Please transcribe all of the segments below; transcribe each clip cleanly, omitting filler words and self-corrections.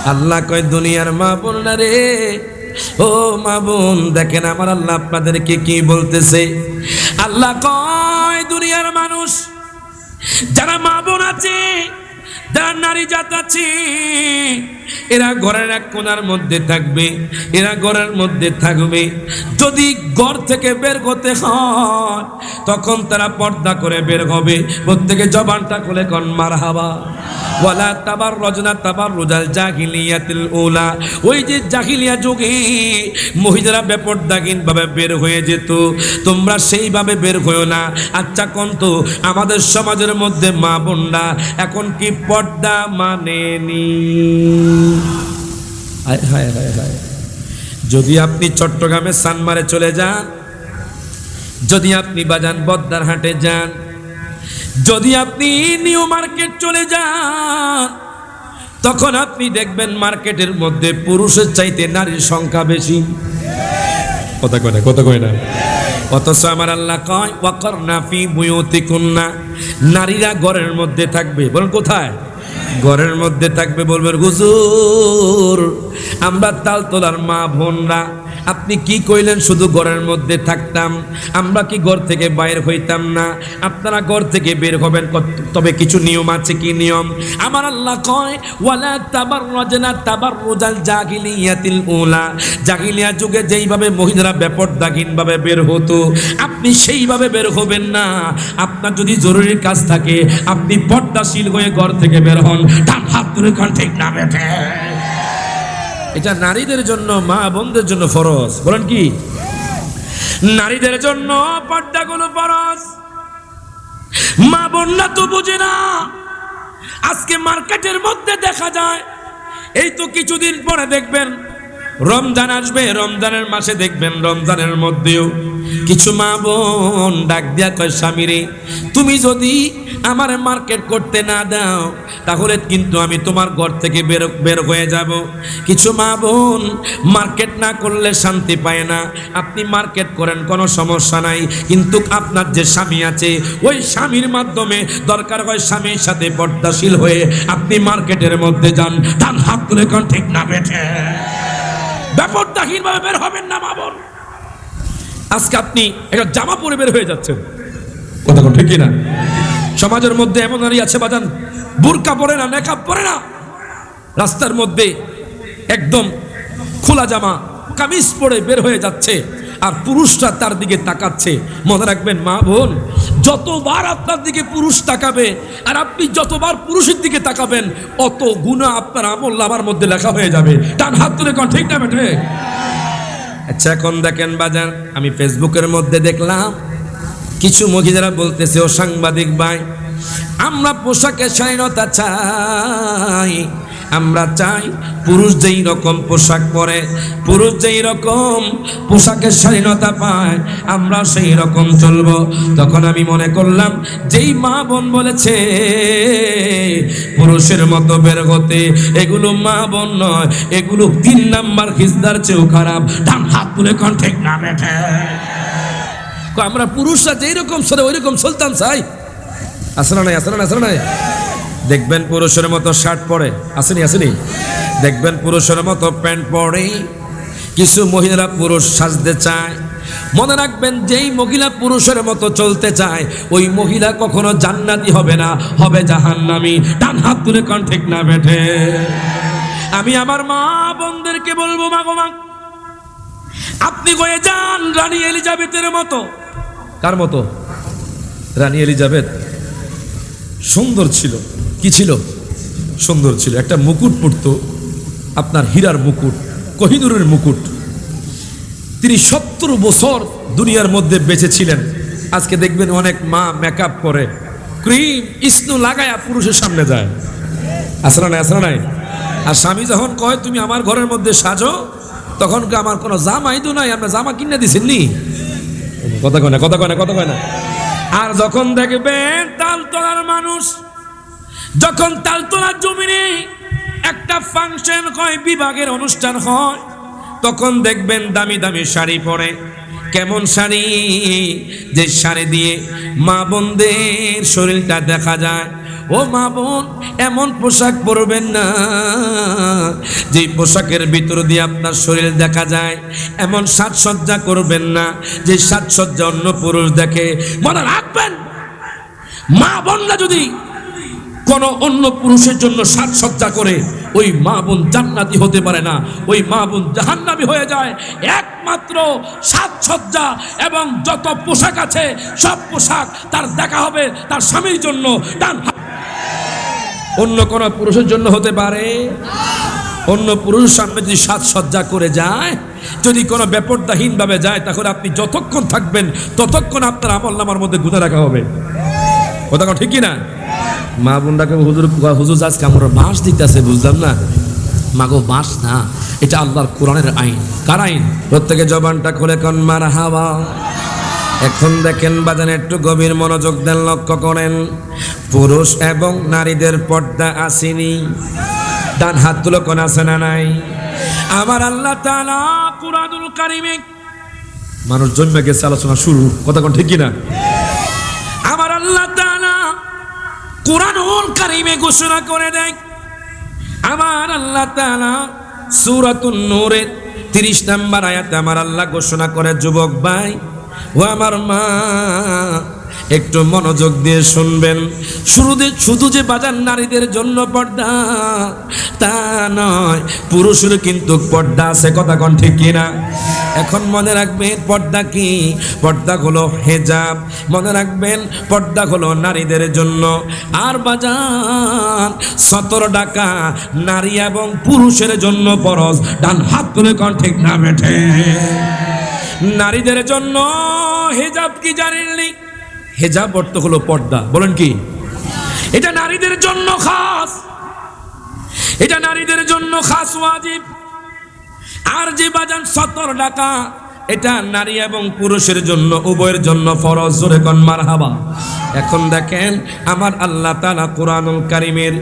আল্লাহ কয় দুনিয়ার মা বোনরা রে, ও মা বোন দেখেন আমার আল্লাহ আপনাদেরকে কি বলতেছে। আল্লাহ কয় দুনিয়ার মানুষ যারা মা বোন আছে, যারা নারী জাত আছে, এরা ঘরের এক কোণার মধ্যে থাকবে, এরা ঘরের মধ্যে থাকবে। যদি ঘর থেকে বের হতে হয় তখন তারা পর্দা করে বের হবে। প্রত্যেকে জবানটা খুলে কোন মারহাবা। ওয়ালা তাবাররুজনা তাবাররুজাল জাহিলিয়াতিল উলা, ওই যে জাহিলিয়া যুগে মহিলারা বেপরদাহীন ভাবে বের হয়ে যেত, তোমরা সেইভাবে বের হয়েও না। আচ্ছা কোন তো আমাদের সমাজের মধ্যে মা বোনরা এখন কি পর্দা মানেনি? হায় হায় হায় হায়। যদি আপনি চট্টগ্রামে সানমারে চলে যান, যদি আপনি বাজান বদ্দারহাটে যান, যদি আপনি নিউ মার্কেট চলে যান, তখন আপনি দেখবেন মার্কেটের মধ্যে পুরুষের চাইতে নারীর সংখ্যা বেশি। কথা কয় না, কথা কয় না। অথচ আমার আল্লাহ কয় ওয়াকরনা ফি বুয়ুতিকুন্না, নারীরা ঘরের মধ্যে থাকবে। বলেন কোথায়? ঘরের মধ্যে থাকবে। বলবেন হুজুর আমরা তালতলার মা বোনরা, আপনি কি কইলেন শুধু ঘরের মধ্যে থাকতাম, আমরা কি ঘর থেকে বাইর হইতাম না? আপনারা ঘর থেকে বের হবেন, তবে কিছু নিয়ম আছে। কি নিয়ম? আমার আল্লাহ কয় ওয়ালা তাবাররুজনা তাবাররুজাল জাহিলিয়াতিল উলা, জাহিলিয়া যুগে যেইভাবে মহিলারা বেপরদাহীন ভাবে বের হতো আপনি সেইভাবে বের হবেন না। আপনার যদি জরুরি কাজ থাকে আপনি পর্দাশীল হয়ে ঘর থেকে বের হন। ডান হাত তুলে কোন ঠিক না বেঠে। এটা নারীদের জন্য, মা বোনদের জন্য ফরজ। বলেন কি? নারীদের জন্য পর্দাগুলো ফরজ। মা বোনরা তো বুঝে না। আজকে মার্কেটের মধ্যে দেখা যায়, এই তো কিছুদিন পরে দেখবেন রমজান আসবে, রমজানের মাসে দেখবেন রমজানের মধ্যেও কিছু মা বোন ডাক দিয়া কয় স্বামীরে তুমি যদি আমার মার্কেট করতে না দাও তাহলে কিন্তু আমি তোমার ঘর থেকে বের হয়ে যাব। কিছু মা বোন মার্কেট না করলে শান্তি পায় না। আপনি মার্কেট করেন কোনো সমস্যা নাই, কিন্তু আপনার যে স্বামী আছে ওই স্বামীর মাধ্যমে দরকার হয় স্বামীর সাথে পর্দাশীল হয়ে আপনি মার্কেটের মধ্যে যান। ডান হাত তুলে কোন ঠিক না বেঠে। বেপরদাহীন ভাবে বের হবেন না মা বোন। আজকে আপনি একটা জামা পরে বের হয়ে যাচ্ছেন, কথা ঠিক কিনা? সমাজের মধ্যে এমন নারী আছে বাজান বুরকা পরে না, নেকাব পরে না, রাস্তার মধ্যে একদম খোলা জামা কামিজ পরে বের হয়ে যাচ্ছে, আর পুরুষরা তার দিকে তাকাচ্ছে। মনে রাখবেন মা বোন, যতবার আপনার দিকে পুরুষ তাকাবে আর আপনি যতবার পুরুষের দিকে তাকাবেন অত গুনাহ আপনার আমলনামার মধ্যে লেখা হয়ে যাবে। ডান হাত তুলে কোন ঠিক না বেঠে। আচ্ছা এখন দেখেন বাজান, আমি ফেসবুকের মধ্যে দেখলাম কিছু মহিলারা বলতেছে ও সাংবাদিক ভাই আমরা পোশাকের স্বাধীনতা চাই, আমরা চাই পুরুষ যেই রকম পোশাক পরে, পুরুষ যেই রকম পোশাকের স্বাধীনতা পায় আমরা সেই রকম চলবো। তখন আমি মনে করলাম যেই মা বোন বলেছে পুরুষের মতো বের হতে, এগুলো মা বোন নয়, এগুলো 3 নাম্বার খিজদার চেয়েও খারাপ। ডান হাত তুলে কোন ঠিক না বেঠে। আমরা পুরুষরা যেই রকম চলে ওই রকম চলতাম চাই। আসলে নাই, আসলে না, আসলে নাই। দেখবেন পুরুষের মতো শার্ট পরে, আসেনি আসেনি, দেখবেন পুরুষের মতো প্যান্ট পরে। কিছু মহিলারা পুরুষ সাজতে চায়। মনে রাখবেন যেই মহিলা পুরুষের মতো চলতে চায় ওই মহিলা কখনো জান্নাতি হবে না, হবে জাহান্নামী। ডান হাত তুলে কোন ঠিক না বেঠে। আমি আমার মা বোনদেরকে বলবো মা গো মা, আপনি হয়ে যান রানী এলিজাবেথের মতো। কার মতো? রানী এলিজাবেথ সুন্দর ছিল। কি ছিল? সুন্দর ছিল। একটা মুকুট পরতো, আপনার হীরার মুকুট, কোহিনূরের মুকুট। তিনি 70 বছর দুনিয়ার মধ্যে বেঁচে ছিলেন। আজকে দেখবেন অনেক মা মেকআপ করে, ক্রিম স্নো লাগায়া পুরুষের সামনে যায়। আসলে নাই, আসলে নাই। আর স্বামী যখন কয় তুমি আমার ঘরের মধ্যে সাজো, তখন আমার কোনো জামাই তো নাই, আমরা জামা কিনে দিছেন নি? কথা কয় না, কথা কয় না, কথা কয় না। আর যখন দেখবেন তালতলার মানুষ, যখন তালতলার জমিনে একটা ফাংশন হয়, বিবাহের অনুষ্ঠান হয়, তখন দেখবেন দামি দামি শাড়ি পরে। কেমন শাড়ি? যে শাড়ি দিয়ে মা বোনদের শরীরটা দেখা যায়। ও মা বোন, এমন পোশাক পরবেন না যে পোশাকের ভিতর দিয়ে আপনার শরীর দেখা যায়, এমন সাজসজ্জা করবেন না যে সাজসজ্জা অন্য পুরুষ দেখে। মনে রাখবেন, মা বোনরা যদি কোন অন্য পুরুষের জন্য সাজসজ্জা করে, ওই মা বোন জান্নাতি হতে পারে না, ওই মা বোন জাহান্নামী হয়ে যায়। একমাত্র সাজসজ্জা এবং যত পোশাক আছে সব পোশাক তার দেখা হবে তার স্বামীর জন্য, অন্য কোন পুরুষের জন্য হতে পারে। অন্য পুরুষ সামনে যদি সাজসজ্জা করে যায়, যদি কোনো বেপরদাহীন ভাবে যায়, তাহলে আপনি যতক্ষণ থাকবেন ততক্ষণ আপনার আমলনামার মধ্যে গুণা রাখা হবে। কথা ঠিক কি না? মা বোনটাকে হুজুর আজকে আমরা বাঁশ দিতেছে, বুঝলাম না। মাগো বাঁশ না, এটা আল্লাহর কোরআনের আইন। কার আইন? প্রত্যেকে জবানটা খুলে কোন মারহাবা। এখন দেখেন বাজান, একটু গভীর মনোযোগ দেন, লক্ষ্য করেন। পুরুষ এবং নারীদের পর্দা আসেনি? ডান হাত তুলো, কোন আছে না নাই? আমার আল্লাহ তাআলা কুরআনুল কারীমে, মানুষ জন্মে গেছে আলোচনা শুরু, কথা কোন ঠিক কি না? আমার আল্লাহ তাআলা কুরআনুল কারীমে ঘোষণা করে দেয়, আমার আল্লাহ তাআলা সূরাতুন নূরের 30 নম্বর আয়াতে আমার আল্লাহ ঘোষণা করে, যুবক ভাই ও আমার মা, একটু মনোযোগ দিয়ে শুনবেন। শুধু যে বাজার নারীদের জন্য পর্দা তা নয়, পুরুষের কিন্তু পর্দা আছে, কথা কোন ঠিক কিনা? এখন মনে রাখবেন পর্দা কি? পর্দা হলো হেজাব। মনে রাখবেন পর্দা হলো নারীদের জন্য। আর বাজার 17 টাকা নারী এবং পুরুষের জন্য ফরজ। ডান হাত তুলে কোন ঠিক না বেঠে? নারীদের জন্য হেজাব কি জানেননি? হেজাব অর্থ হলো পর্দা। বলেন কি? এটা নারীদের জন্য খাস, এটা নারীদের জন্য খাস ওয়াজিব। আর যে বাজান 17 টাকা, এটা নারী এবং পুরুষের জন্য, উভয়ের জন্য ফরজ। জোরে কোন মারহাবা। এখন দেখেন আমার আল্লাহ তাআলা কুরআনুল কারীমের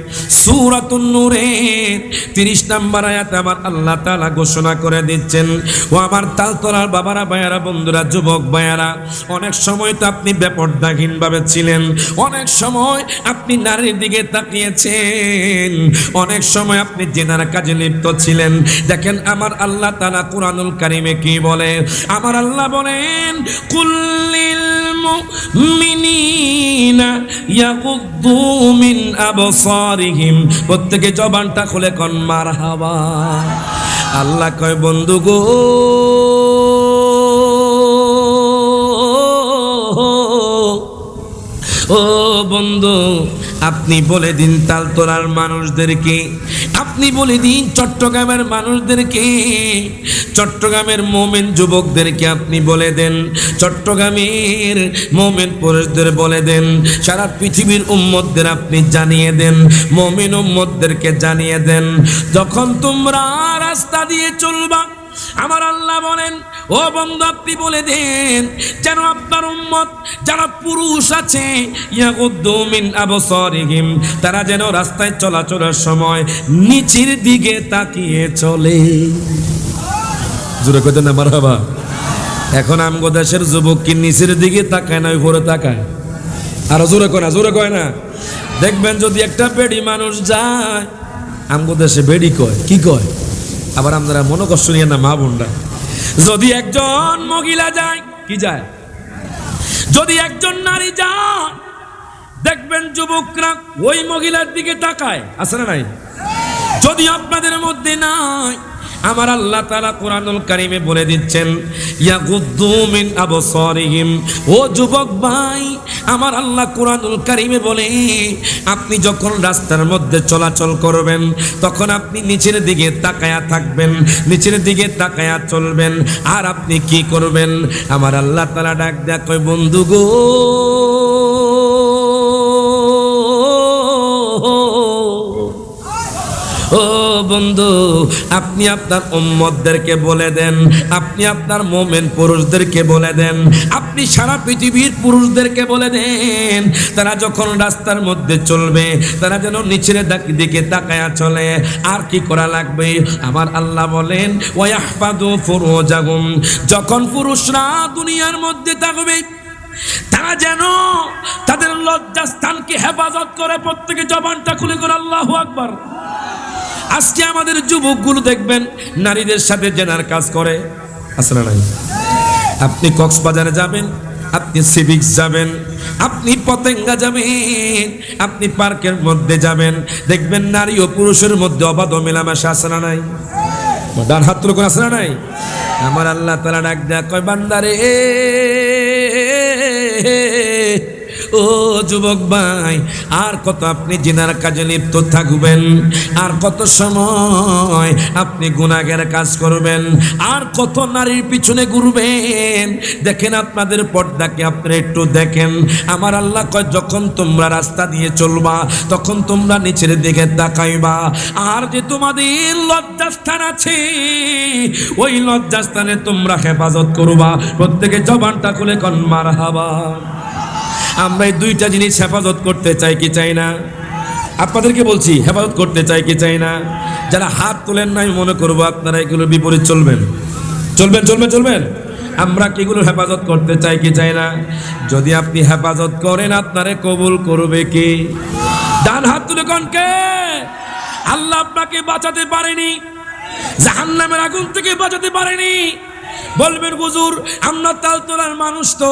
সূরাতুন নূরের 30 নম্বর আয়াতে আমার আল্লাহ তাআলা ঘোষণা করে দিচ্ছেন, ও আমার তালতলার বাবারা, ভাইয়ারা, বন্ধুরা, যুবক ভাইয়ারা, অনেক সময় তো আপনি বেপরদাহীন ভাবে ছিলেন, অনেক সময় আপনি নারীর দিকে তাকিয়েছেন, অনেক সময় আপনি জিনার কাজে লিপ্ত ছিলেন। দেখেন আমার আল্লাহ তাআলা কুরআনুল কারীমে কি বলে? আমার আল্লাহ বলেন, কুল্লিল মুমিনিনা ইয়াগুদ্দু মিন আবসারিহিম। প্রত্যেকে জবানটা খুলে কোন মারহাবা। আল্লাহ কয়, বন্ধু গো, ও বন্ধু, আপনি বলে দিন তালতলার মানুষদেরকে, আপনি বলে দিন চট্টগ্রামের মানুষদেরকে, চট্টগ্রামের মোমেন যুবকদেরকে আপনি বলে দেন, চট্টগ্রামের মোমেন পুরুষদের বলে দেন, সারা পৃথিবীর উম্মতদের আপনি জানিয়ে দেন, মোমেন উম্মতদেরকে জানিয়ে দেন, যখন তোমরা রাস্তা দিয়ে চলবা, আমার আল্লাহ বলেন, ও বন্ধু আপনি বলে দেন যেন আপনার উম্মত যারা পুরুষ আছে, ইয়াগুদ্দু মিন আবসারিহিম, তারা যেন রাস্তায় চলাচলের সময় নিচের দিকে তাকিয়ে চলে। জোরে কইতে না মারহাবা। এখন আমগো দেশের যুবক কি নিচের দিকে তাকায় না উপরে তাকায়? আর জোরে কয় না, জোরে কয় না। দেখবেন যদি একটা বেডি মানুষ যায়, আমগো দেশে বেডি কয়, কি কয়? আবার আমরা মনে কষ্ট নিয়ে না মা বোনরা, যদি একজন মহিলা যায়, কি যায়? যদি একজন নারী যায়, দেখবেন যুবকরা ওই মহিলার দিকে তাকায়, আছে না নাই? যদি আপনাদের মধ্যে নাই, আমার আল্লাহ তাআলা কুরআনুল কারীমে বলে দিচ্ছেন, ইয়াগুদ্দু মিন আবসারিহিম। ও যুবক ভাই, আমার আল্লাহ কুরআনুল কারীমে বলে, আপনি যখন রাস্তার মধ্যে চলাচল করবেন, তখন আপনি নিচের দিকে তাকায়া থাকবেন, নিচের দিকে তাকায়া চলবেন। আর আপনি কি করবেন? আমার আল্লাহ তাআলা ডাক দেয়া কয়, বন্ধু গো, ও বন্ধু, আপনি আপনার উম্মতদেরকে বলে দেন, আপনি আপনার মোমেন পুরুষদেরকে বলে দেন, আপনি সারা পৃথিবীর পুরুষদেরকে বলে দেন, তারা যখন রাস্তার মধ্যে চলবে, তারা যেন নিচের দিকে তাকায়া চলে। আর কি করা লাগবে? আমার আল্লাহ বলেন, ওয়াহফাযু ফুরুজাহুম, যখন পুরুষরা দুনিয়ার মধ্যে থাকবে, তারা যেন তাদের লজ্জাস্থানকে হেফাজত করে। প্রত্যেকে জবানটা খুলে করে আল্লাহু আকবার। আজকে আমাদের যুবকগুলো দেখবেন নারীদের সাথে জেনার কাজ করে, আছে না নাই? আপনি কক্সবাজারে যাবেন, আপনি সিভিক্স যাবেন, আপনি পতেঙ্গা যাবেন, আপনি পার্কের মধ্যে যাবেন, দেখবেন নারী ও পুরুষের মধ্যে অবাধ মেলামেশা, আছে না নাই? ডান হাত তুলে কোন, আছে না নাই? আমার আল্লাহ তাআলা ডাক দেয়া কয়, বান্দারে ও যুবক ভাই, আর কত আপনি জিনার কাজে লিপ্ত থাকবেন? আর কত সময় আপনি গুনাহের কাজ করবেন? আর কত নারীর পিছনে ঘুরবেন? দেখেন আপনাদের পর্দাকে আপনারা একটু দেখেন। আমার আল্লাহ কয়, যখন তোমরা রাস্তা দিয়ে চলবা তখন তোমরা নিচের দিকে তাকাইবা, আর যে তোমাদের লজ্জাস্থান আছে ওই লজ্জাস্থানে তোমরা হেফাজত করবা। প্রত্যেকে জবানটা খুলে কোন মারহাবা। আমরা এই দুইটা জিনিস হেফাজত করতে চাই কি চাই না? আপনাদেরকে বলছি, হেফাজত করতে চাই কি চাই না? যারা হাত তোলেন না, আমি মনে করবো আপনারা এগুলোর বিপরীত চলবেন, চলবেন চলবেন চলবেন। আমরা কি এগুলোর হেফাজত করতে চাই কি চাই না? যদি আপনি হেফাজত করেন, আপনারে কবুল করবে কি? ডান হাত তুলে কোন কে? আল্লাহ আপনাকে বাঁচাতে পারেনি, জাহান্নামের আগুন থেকে বাঁচাতে পারেনি। বলবেন হুজুর, আমরা তালতলার মানুষ, তো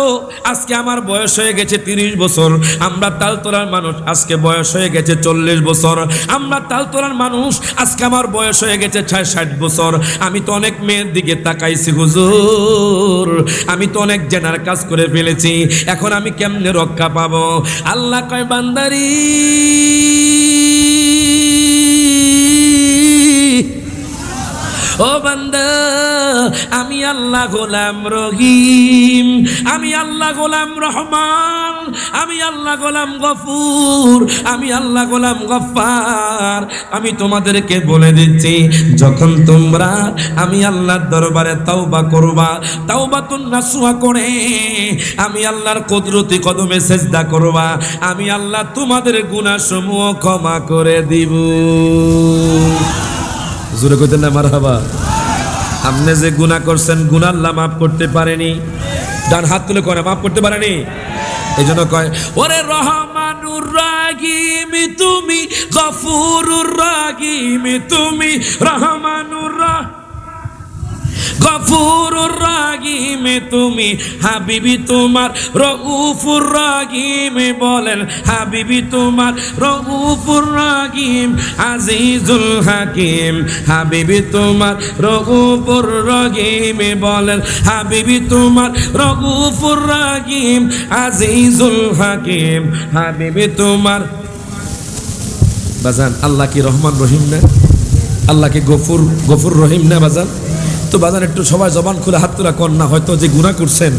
আজকে আমার বয়স হয়ে গেছে 30 বছর। আমরা তালতলার মানুষ, আজকে বয়স হয়ে গেছে 40 বছর। আমরা তালতলার মানুষ, আজকে আমার বয়স হয়ে গেছে 60 বছর। আমি তো অনেক মেয়ের দিকে তাকাইছি হুজুর, আমি তো অনেক জেনার কাজ করে ফেলেছি, এখন আমি কেমনে রক্ষা পাবো? আল্লাহ কয়, বান্দারি ও বান্দা, আমি আল্লাহ গোলাম রহিম, আমি আল্লাহ গোলাম রহমান, আমি আল্লাহ গোলাম গফুর, আমি আল্লাহ গোলাম গফফার। আমি তোমাদেরকে বলে দিচ্ছি, যখন তোমরা আমি আল্লাহর দরবারে তাওবা করবা, তাওবাতুন নাসুহা করে আমি আল্লাহর কুদরতি কদমে সেজদা করবা, আমি আল্লাহ তোমাদের গুনাহ সমূহ ক্ষমা করে দিব। জোরে কইতেন না মারহাবা। আপনি যে গুনাহ করছেন, গুনাহ আল্লাহ মাফ করতে পারেনি। ডান হাত তুলে করে মাফ করতে পারেনি। এই জন্য কয়, ওরে রহমানুর রাহিম তুমি, গফুরুর রাহিম তুমি, রহমানুর গফুরুর রাহিম তুমি, হাবিবি তোমার রউফুর রাহিম। বলেন হাবিবি তোমার রউফুর রাহিম, আজিজুল হাকিম। হাবিবি তোমার রউফুর রাহিম, বলেন হাবিবি তোমার রউফুর রাহিম, আজিজুল হাকিম। হাবিবি তোমার। বাজান, আল্লাহ কি রহমান রহিম না? আল্লাহ কি গফুর রহিম না বাজান? তো বাজান একটু সবাই জবান খুলে হাত তোলা কর না। হয়তো যে গুনাহ করছেন,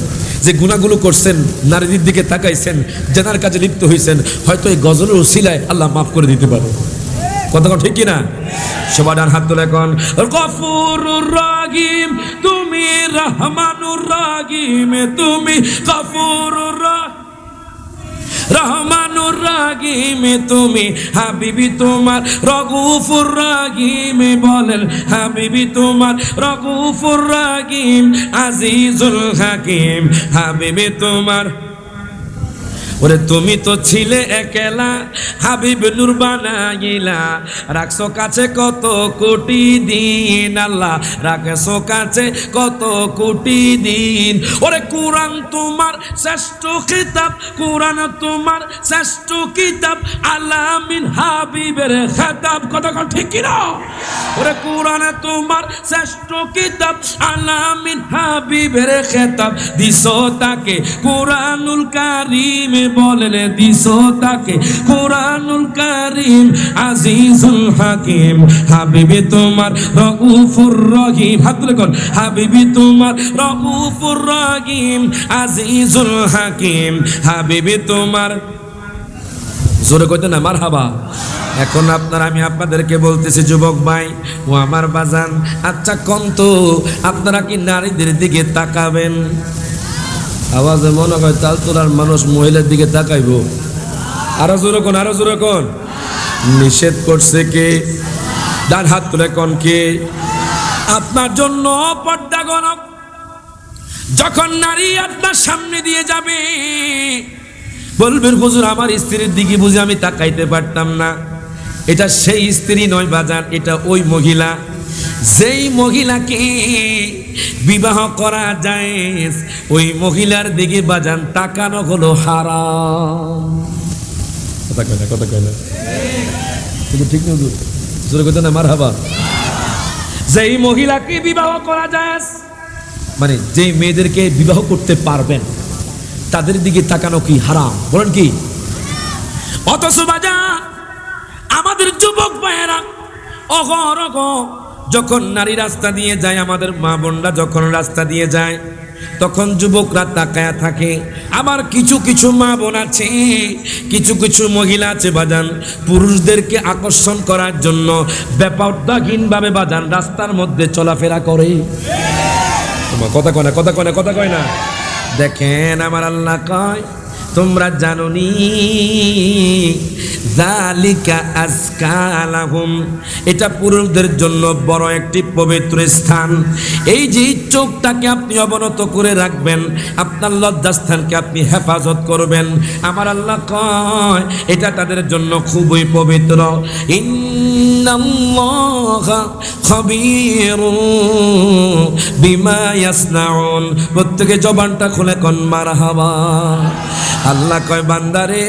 যে গুনাহগুলো করছেন, নারীদের দিকে তাকাইছেন, জেনার কাজে লিপ্ত হয়েছেন, হয়তো এই গজলের উসিলায় আল্লাহ মাফ করে দিতে পারে। কথা ঠিক কিনা? সবাই ডান হাত তোলা কোন, গফুরুর রাহিম তুমি, রহমানুর রাহিম তুমি, গফুরুর রহমানুর রাহিম তুমি, হাবিবি তোমার রউফুর রাহিম। বলেন হাবিবি তোমার রউফুর রাহিম, আজিজুল হাকিম। হাবিবি তোমার। ওরে তুমি তো ছিলে একলা, হাবিব নূর বানাইলা, রাখছো কাছে কত কোটি দিন। আল্লাহ রাখছো কাছে কত কোটি দিন। ওরে কোরআন তোমার শ্রেষ্ঠ কিতাব, কোরআন তোমার শ্রেষ্ঠ কিতাব, আলামিন হাবিবের খেতাব। কথা ঠিক কি না? ওরে কোরআন তোমার শ্রেষ্ঠ কিতাব, আলামিন হাবিবের খেতাব। দিছো তাকে কোরআনুল কারীম। বলেন দিছো তাকে কোরআনুল কারীম, আজিজুল হাকিম। হাবিবি তোমার রউফুর রহিম। হাত তুলে কোন, হাবিবি তোমার রউফুর রহিম, আজিজুল হাকিম। হাবিবি তোমার। জোরে কইতে না মারহাবা। এখন আমি আপনাদেরকে বলতেছি, যুবক ভাই ও আমার বাজান, আচ্ছা কোন তো আপনারা কি নারীদের দিকে তাকাবেন? আওয়াজে মনে হয় তালতলার মানুষ মহিলার দিকে তাকাইব। আরো জোরে কোন, আরো জোরে কোন। নিষেধ করছে কে? ডান হাত তুলে কোন কে? আপনার জন্য পর্দা গণক। যখন নারী আপনার সামনে দিয়ে যাবে, বলবেন হুজুর আমার স্ত্রীর দিকে বুঝে আমি তাকাইতে পারতাম না। এটা সেই স্ত্রী নয় বাজান, এটা ওই মহিলা যেই মহিলাকে বিবাহ করা যায় ওই মহিলার দিকে বাজান তাকানো হলো হারাম। কথা কয় না, কথা কয় না, ঠিক না জোরে কথা না, মারহাবা। যেই মহিলাকে বিবাহ করা যায়, মানে যেই মেয়েদেরকে বিবাহ করতে পারবেন তাদের দিকে তাকানো কি হারাম, বলেন কি? অথচ বাজান আমাদের যুবক ভাইয়েরা অহরহ যখন নারী রাস্তা দিয়ে যায়, আমাদের মা বোনরা যখন রাস্তা দিয়ে যায় তখন যুবকরা তাকায়া থাকে। আবার কিছু কিছু মা বোন আছে, কিছু কিছু মহিলা আছে বাজান, পুরুষদেরকে আকর্ষণ করার জন্য বেপরদাহীনভাবে বাজান রাস্তার মধ্যে চলাফেরা করে। কথা কয় না, কথা কয় না, কথা কয় না। দেখেন আমার আল্লাহ কয় তোমরা জানোনি যালিকা আজকা লাহুম, এটা পুরুষদের জন্য বড় একটি পবিত্র স্থান। এই যে চোখটাকে আপনি অবনত করে রাখবেন, আপনার লজ্জাস্থানকে আপনি হেফাজত করবেন, আমার আল্লাহ কয় এটা তাদের জন্য খুবই পবিত্র। ইন্নাল্লাহা খাবীরুম বিমা ইয়াসনাউন। প্রত্যেকে জবানটা খুলে কোন মারহাবা। আল্লাহ কয় বান্দারে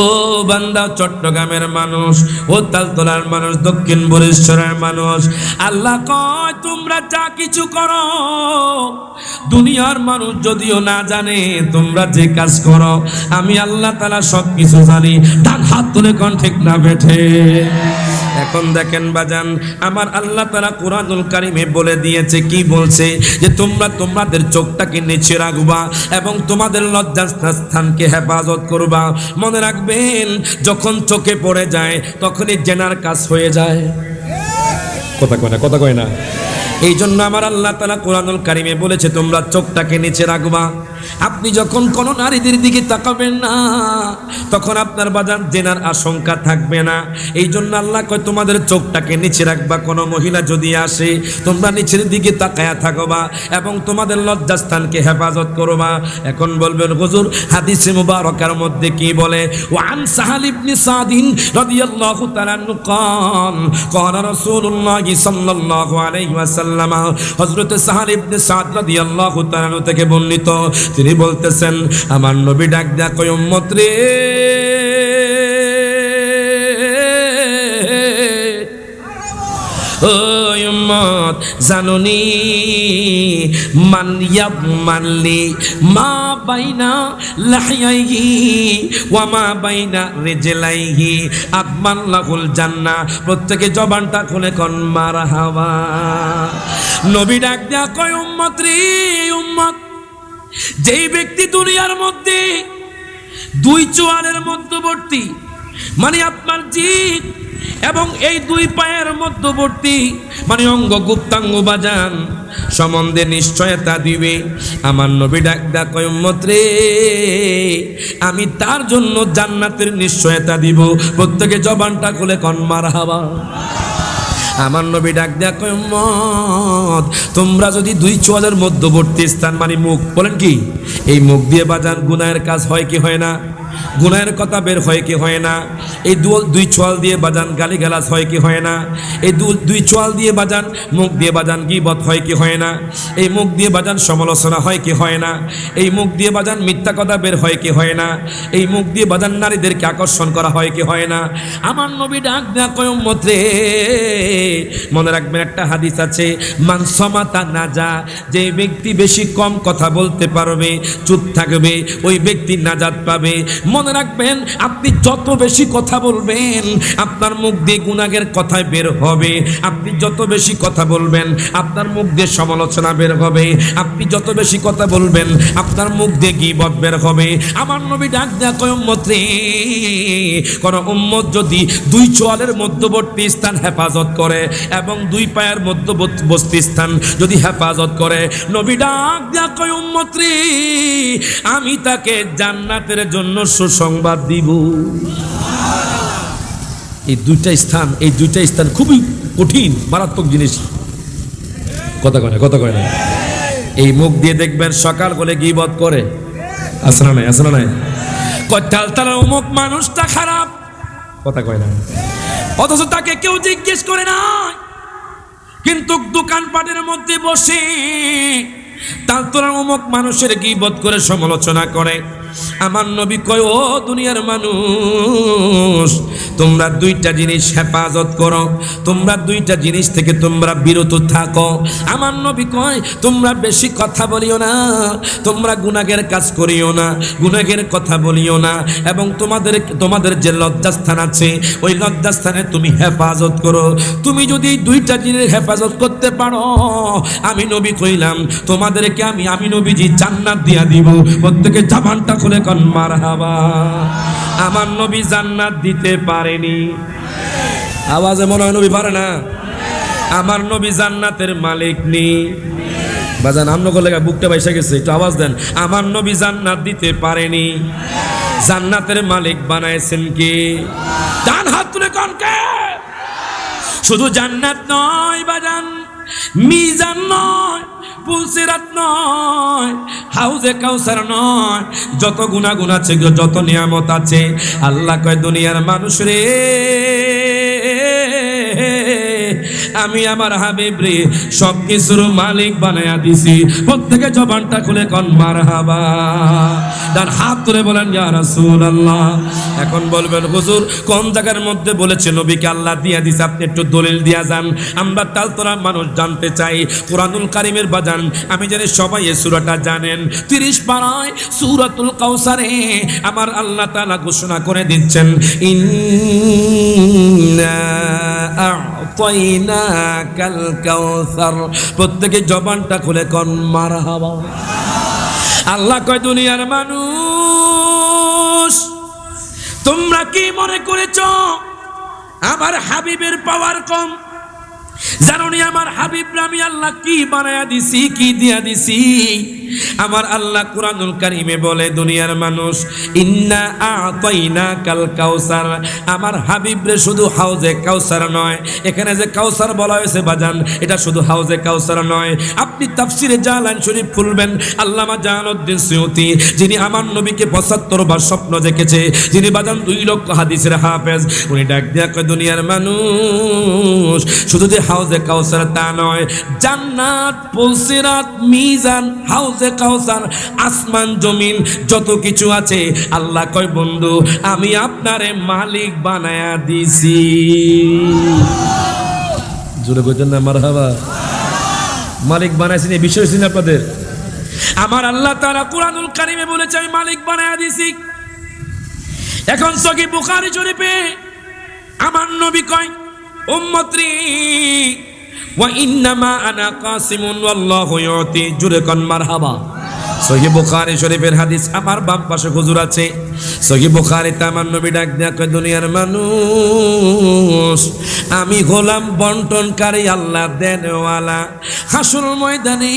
ও বান্দা, চট্টগ্রামের মানুষ, ও তালতলার মানুষ, দক্ষিণ বরিশালের মানুষ, আল্লাহ কয় তোমরা যা কিছু করো দুনিয়ার মানুষ যদিও না জানে, তোমরা যে কাজ করো আমি আল্লাহ তাআলা সব কিছু জানি। ডান হাত তুলে কোন ঠিক না বেঠে। এখন দেখেন বাজান আমার আল্লাহ তাআলা কুরআনুল কারীমে বলে দিয়েছে, কি বলছে? যে তোমরা তোমাদের চোখটাকে নিচে রাখবা এবং তোমাদের লজ্জাস্থানকে হেফাজত করবা। মনে রাখবেন যখন চোখে পড়ে যায় তখনই জেনার কাজ হয়ে যায়। কথা কয় না, কথা কয় না। এই জন্য আমার আল্লাহ তাআলা কুরআনুল কারীমে বলেছে তোমরা চোখটাকে নিচে রাখবা। আপনি যখন কোনো নারীদের দিকে তাকাবেন না তখন আপনার বাজান জেনার আশঙ্কা থাকবে না। এই জন্য আল্লাহ কয় তোমাদের চোখটাকে নিচে রাখবা। কোনো মহিলা যদি আসে তোমরা নিচের দিকে তাকায়া থাকবা এবং তোমাদের লজ্জাস্থানকে হেফাজত করবা। এখন বলবেন হুজুর হাদিসে মুবারকার মধ্যে কি বলে? ওয়ান সাহাল ইবনে সাদিন রাদিয়াল্লাহু তাআলা আনহু قال قال رسول الله صلى الله عليه وسلم। হযরত সাহাল ইবনে সাদ রাদিয়াল্লাহু তাআলা আনহু থেকে বর্ণিত, তিনি বলতেছেন আমার নবী ডাক দেয়া কয় উম্মত রে, ও উম্মত জানোনি মান ইয়ামানলি মা বাইনা লাহিয়াইহি ওয়া মা বাইনা রিজলাইহি আদমান লাহুল জান্নাহ। প্রত্যেকে জবানটা খুলে কোন মারহাবা। নবী ডাক দেয়া কয় উম্মত রে, উম্মত যেই ব্যক্তি দুনিয়ার মধ্যে দুই চোয়ালের মধ্যবর্তী, মানে আপনার জিহ্ব এবং এই দুই পায়ের মধ্যবর্তী মানে অঙ্গ গুপ্তাঙ্গ বাজান সম্বন্ধে নিশ্চয়তা দিবে, আমার নবী ডাক দেয়া কয় উম্মত রে আমি তার জন্য জান্নাতের নিশ্চয়তা দিব। প্রত্যেকে জবানটা খুলে কোন মারহাবা। আমার নবী ডাক দেয়া কয় উম্মত তোমরা যদি দুই চোয়ালের মধ্যবর্তী স্থান মানে মুখ, বলেন কি এই মুখ দিয়ে বাজান গুনাহের কাজ হয় কি হয় না? গুনাহের কথা বের হয় কি হয় না? এই দুই চোয়াল দিয়ে বাজান গালিগালাজ হয় কি হয় না? এই দুই চোয়াল দিয়ে বাজান মুখ দিয়ে বাজান গীবত হয় কি হয় না? এই মুখ দিয়ে বাজান সমালোচনা হয় কি হয় না? এই মুখ দিয়ে বাজান মিথ্যা কথা বের হয় কি হয় না? এই মুখ দিয়ে বাজান নারীদেরকে আকর্ষণ করা হয় কি হয় না? আমার নবী ডাক দেয়া কয় উম্মত রে মনে রাখবেন একটা হাদিস আছে মান সমাতা নাজা, যে ব্যক্তি বেশি কম কথা বলতে পারবে, চুপ থাকবে, ওই ব্যক্তি নাজাত পাবে। মনে রাখবেন আপনি যত বেশি কথা বলবেন আপনার মুখ দিয়ে গুনাহের কথা বের হবে। আপনি যত বেশি কথা বলবেন আপনার মুখ দিয়ে সমালোচনা বের হবে। আপনি যত বেশি কথা বলবেন আপনার মুখ দিয়ে গীবত বের হবে। আমার নবী ডাক দেয়া কয় উম্মত রে, কোন উম্মত যদি দুই চোয়ালের মধ্যবর্তী স্থান হেফাজত করে এবং দুই পায়ের মধ্যবর্তী স্থান যদি হেফাজত করে, নবী ডাক দেয়া কয় উম্মত রে আমি তাকে জান্নাতের জন্য সুসংবাদ দিব। এই দুইটা স্থান খুবই কঠিন মারাত্মক জিনিস। কথা কয় না, কথা কয় না। এই মুখ দিয়ে দেখবেন সকাল হলে গীবত করে, আছে না নাই? আছে না নাই? কয় তালতলার অমুক মানুষটা খারাপ, কথা কয় না, অথচ তাকে কেউ জিজ্ঞেস করে না। কিন্তু দোকানপাটের মধ্যে বসে তালতলার অমুক মানুষের গীবত করে সমালোচনা করে। আমার নবী কয়, ও দুনিয়ার মানুষ, তোমরা দুইটা জিনিস হেফাজত করো, তোমরা দুইটা জিনিস থেকে তোমরা বিরত থাকো। আমার নবী কয়, তোমরা বেশি কথা বলিও না, তোমরা গুনাহের কাজ করিও না, গুনাহের কথা বলিও না, এবং তোমাদের যে লজ্জাস্থান আছে ওই লজ্জাস্থানে তুমি হেফাজত করো। তুমি যদি এই দুইটা জিনিস হেফাজত করতে পারো, আমি নবী কইলাম তোমাদেরকে আমি নবীজি জান্নাত দিয়া দিব। প্রত্যেকে জবানটা খুলে কোন মারহাবা। আমার নবী জান্নাত দিতে পারেনি, আওয়াজে মনে হয় নবী পারে না। আমার নবী জান্নাতের মালিক নি, বাজান আমন করলে বুকটা বাইসা গেছে, একটু আওয়াজ দেন। আমার নবী জান্নাত দিতে পারেনি, জান্নাতের মালিক বানাইছেন কি? ডান হাত তুলে কোন কে? শুধু জান্নাত নয় বাজান, মিজান নয়, পুলসিরাত নয়, হাউজে কাউসার নয়, যত গুনাহ আছে, যত নিয়ামত আছে, আল্লাহ কয় দুনিয়ার মানুষ রে, আমি আমার হাবিব রে সব কিছুর মালিক বানায়া দিছি। প্রত্যেকে জবানটা খুলে কোন মারহাবা। তার হাত তুলে বলেন ইয়া রাসূলুল্লাহ। এখন বলবেন হুজুর কোন জায়গার মধ্যে বলেছে নবীকে আল্লাহ দিয়া দিছে, আপনি একটু দলিল দিয়া যান। আমরা তালতলা মানুষ জানতে চাই কুরআনুল কারীমের বাজান, আমি জানি সবাই এই সূরাটা জানেন। 30 পারায় সূরাতুল কাউসারে আমার আল্লাহ তাআলা ঘোষণা করে দিচ্ছেন, ইন্না আ'তাইনাকাল কাউসার। প্রত্যেকে জবানটা খুলে কোন মারহাবা। আল্লাহ কয় দুনিয়ার মানুষ, তোমরা কি মনে করেছো আমার হাবিবের পাওয়ার কম? জানোনি আমার হাবিবরা আমি আল্লাহ কি বানায়া দিছি, কি দিয়া দিছি? আমার আল্লাহ কুরআনুল কারীমে বলে দুনিয়ার মানুষ, ইন্না আ'তাইনাকাল কাউসার। আমার হাবিবরে শুধু হাউজে কাউসার নয়, এখানে যে কাউসার বলা হয়েছে বাজান, এটা শুধু হাউজে কাউসার নয়। আপনি তাফসিরে জালালাইন শরীফ খুলবেন, আল্লামা জালালউদ্দিন সুয়ুতী যিনি আমার নবীকে ৭৫ বার স্বপ্ন দেখেছে, যিনি বাজান 2 লক্ষ হাদিসের হাফেজ, উনি ডাক দিয়া কয় দুনিয়ার মানুষ, শুধু যে হাউজে কাউসার তা নয়, জান্নাত, পুলসিরাত, মিজান, হাউজে কাউসার, আসমান জমিন যত কিছু আছে, আল্লাহ কয় বন্ধু আমি আপনারে মালিক বানায়া দিছি। জোরে কইতেন না মারহাবা। মালিক বানাইছেন, এই বিষয় শুনে আপনাদের আমার আল্লাহ তাআলা কুরআনুল কারীমে বলেছে আমি মালিক বানায়া দিছি। এখন সহিহ বুখারী শরীফে আমার নবী কয়, উম্মতরি ওয়া ইন্নামা আনা কাসিমুন ওয়াল্লাহু ইউতি। জুরে কোন মারহাবা। সহিহ বুখারী শরীফের হাদিস, আমার বাম পাশে হুজুর আছে। সহিহ বুখারীতে আমার নবী ডাক দেয়া কয় দুনিয়ার মানুষ, আমি হলাম বন্টনকারী, আল্লাহ দেনওয়ালা। হাসর ময়দানে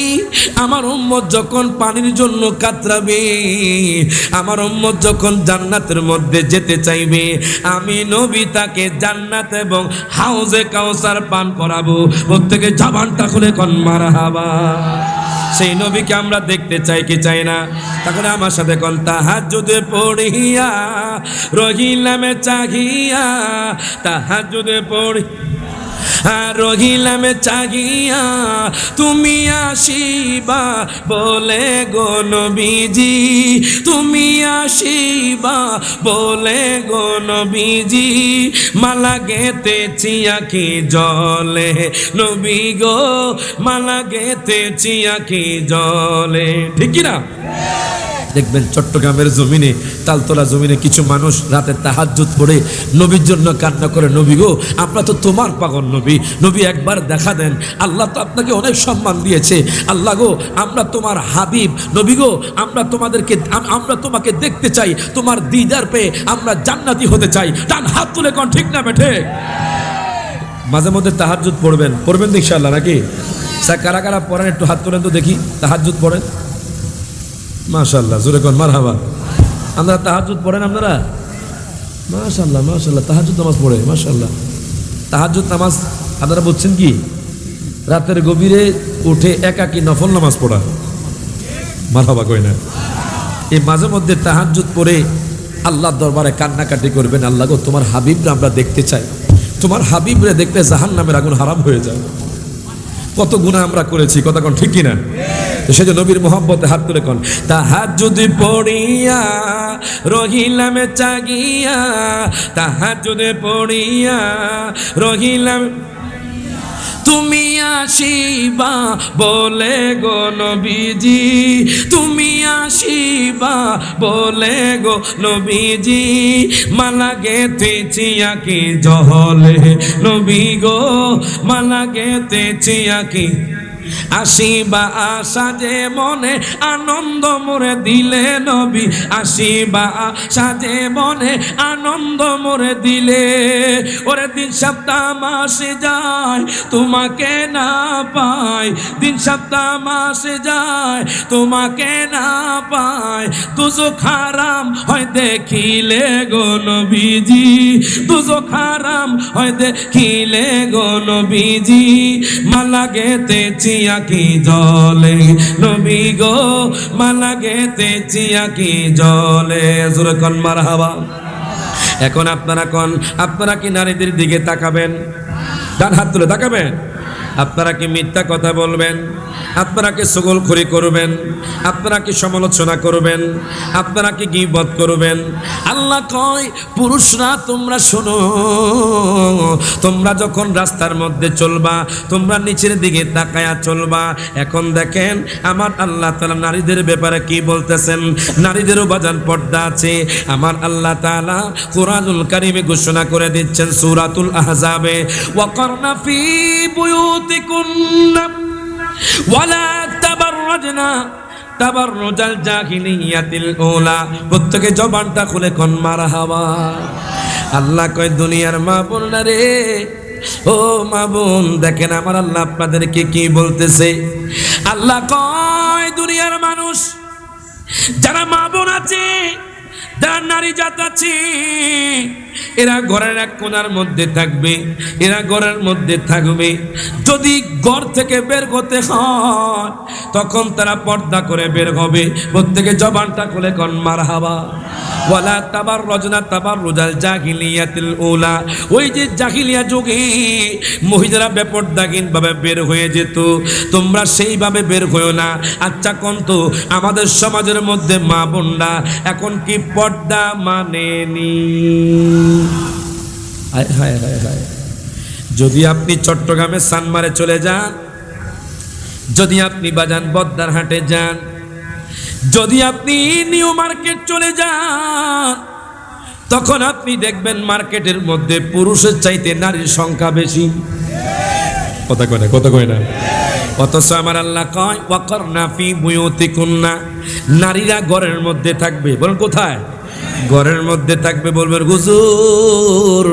আমার উম্মত যখন পানির জন্য কাতরাবে, আমার উম্মত যখন জান্নাতের মধ্যে যেতে চাইবে, আমি নবী তাকে জান্নাত এবং হাউজে কাউসার পান করাবো। প্রত্যেকে জবানটা খুলে কোন মারহাবা। সেই নবীকে আমরা দেখতে চাই কি চাই না? তাহলে আমার সাথে কোন তাহাজ্জুদে পড়িয়া রহিলামে চাহিয়া, তাহাজ্জুদে পড়ি রহিলামে চাহিয়া, তুমি আসিবা বলে গো নবীজি, তুমি আসিবা বলে গো নবীজি, মালা গেতেছি আঁখি জলে নবী গো, মালা গেতেছি আঁখি জলে। ঠিক কি না? দেখবেন চট্টগ্রামের জমিনে, তালতলা জমিনে কিছু মানুষ রাতে তাহাজ্জুদ পড়ে নবীর জন্য কান্না করে, নবী গো আমরা তো তোমার পাগল নবী, নবী একবার দেখা দেন, আল্লাহ তো আপনাকে অনেক সম্মান দিয়েছে, আল্লাহ গো আমরা তোমার হাবিব, নবী গো আমরা তোমাকে দেখতে চাই, তোমার দিদার পেয়ে আমরা জান্নাতি হতে চাই। ডান হাত তুলে কোন ঠিক না বেঠে? মাঝে মধ্যে তাহাজ্জুদ পড়বেন ইনশাআল্লাহ নাকি? স্যার কারা কারা পড়েন একটু হাত তুলেন তো দেখি। তাহাজ্জুদ পড়েন? মাশাআল্লাহ, জোরে কোন মারহাবা। আপনারা তাহাজ্জুদ পড়েন? আপনারা মাশাআল্লাহ মাশাআল্লাহ তাহাজ্জুদ নামাজ পড়ে, মাশাআল্লাহ। তাহাজ্জুদ নামাজ আপনারা বুঝছেন কি? রাতের গভীরে উঠে একাকী নফল নামাজ পড়া। মারহাবা কই না? এই মাঝে মধ্যে তাহাজ্জুদ পড়ে আল্লাহর দরবারে কান্নাকাটি করবেন, আল্লাহ গো তোমার হাবিবরা আমরা দেখতে চাই, তোমার হাবিবরে দেখলে জাহান্নামের আগুন হারাম হয়ে যায়। কত গুনাহ আমরা করেছি, কথা কোন ঠিক কিনা? তো সেই যে নবীর মোহাব্বতে হাত তুলে কোন তাহাজ্জুদ পড়িয়া রহিলাম জাগিয়া, তাহাজ্জুদ পড়িয়া রহিলাম তুমি আসিবা বলে গো নবীজি, তুমি আসিবা বলে গো নবীজি, মালা গেথেছি আঁকি জহলে নবী গো, মালা গেথেছি আঁকি আসিবা আশা যে মনে আনন্দ মোরে দিলে নবী, আসিবা আশা যে মনে আনন্দ মোরে দিলে, ওরে দিন সপ্তাহ মাসে যায় তোমাকে না পাই, দিন সপ্তাহ মাসে যায় তোমাকে না পাই, দুজো খারাম হয় দেখিলে গো নবীজি, দুজো খারাম হয় দেখিলে গো নবীজি, মালা গেথেছি আঁকি জলে নবী গো, মালা গেথেছি আঁকি জলে। জোরে কোন মারহাবা। এখন আপনারা কি নারীদের দিকে তাকাবেন? ডান হাত তুলে তাকাবেন। আপনারা কি মিথ্যা কথা বলবেন? আপনারা কি চুগলখড়ি করবেন? আপনারা কি সমালোচনা করবেন? আপনারা কি গীবত করবেন? আল্লাহ কয় পুরুষরা তোমরা শোনো, তোমরা যখন রাস্তার মধ্যে চলবা তোমরা নিচের দিকে তাকায়া চলবা। এখন দেখেন আমার আল্লাহ তাআলা নারীদের ব্যাপারে কি বলতেছেন। নারীদেরও বাজান পর্দা আছে। আমার আল্লাহ তাআলা কুরআনুল কারীমে ঘোষণা করে দিচ্ছেন সূরাতুল আহজাবে, ওয়াকারনা ফি বুয়ুতিকুন্না ওয়ালা তাবাররাজনা তাবাররুজাল জাহিলিয়াতিল উলা। প্রত্যেকে জবানটা খুলে কোন মারহাবা। আল্লাহ কয় দুনিয়ার মা বোনরা রে, ও মা বোন দেখেন আমার আল্লাহ আপনাদেরকে কি বলতেছে। আল্লাহ কয় দুনিয়ার মানুষ যারা মা বোন আছে, যারা নারী জাত আছে, এরা ঘরের এক কোণার মধ্যে থাকবে, এরা ঘরের মধ্যে থাকবে। যদি ঘর থেকে বের হতে হয় তখন তারা পর্দা করে বের হবে। প্রত্যেকে জবানটা খুলে কোন মারহাবা। ওয়ালা তাবাররাজনা তাবাররুজাল জাহিলিয়াতিল উলা। ওই যে জাহিলিয়া যুগে মহিলারা বেপরদাহীন ভাবে বের হয়ে যেত, তোমরা সেইভাবে বের হয়েও না। আচ্ছা কোন তো আমাদের সমাজের মধ্যে মা বোনরা এখন কি পর্দা মানেনি? হায় হায় হায় হায়। যদি আপনি চট্টগ্রামে সানমারে চলে যান, যদি আপনি বাজান বদ্দার হাটে যান, যদি আপনি নিউ মার্কেট চলে যান, তখন আপনি দেখবেন মার্কেটের মধ্যে পুরুষের চাইতে নারীর সংখ্যা বেশি। কথা কয় না, কথা কয় না। অথচ আমার আল্লাহ কয় ওয়াকারনা ফি বুয়ুতিকুন্না, নারীরা ঘরের মধ্যে থাকবে। বলেন কোথায়? ঘরের মধ্যে থাকবে। বলবেন হুজুর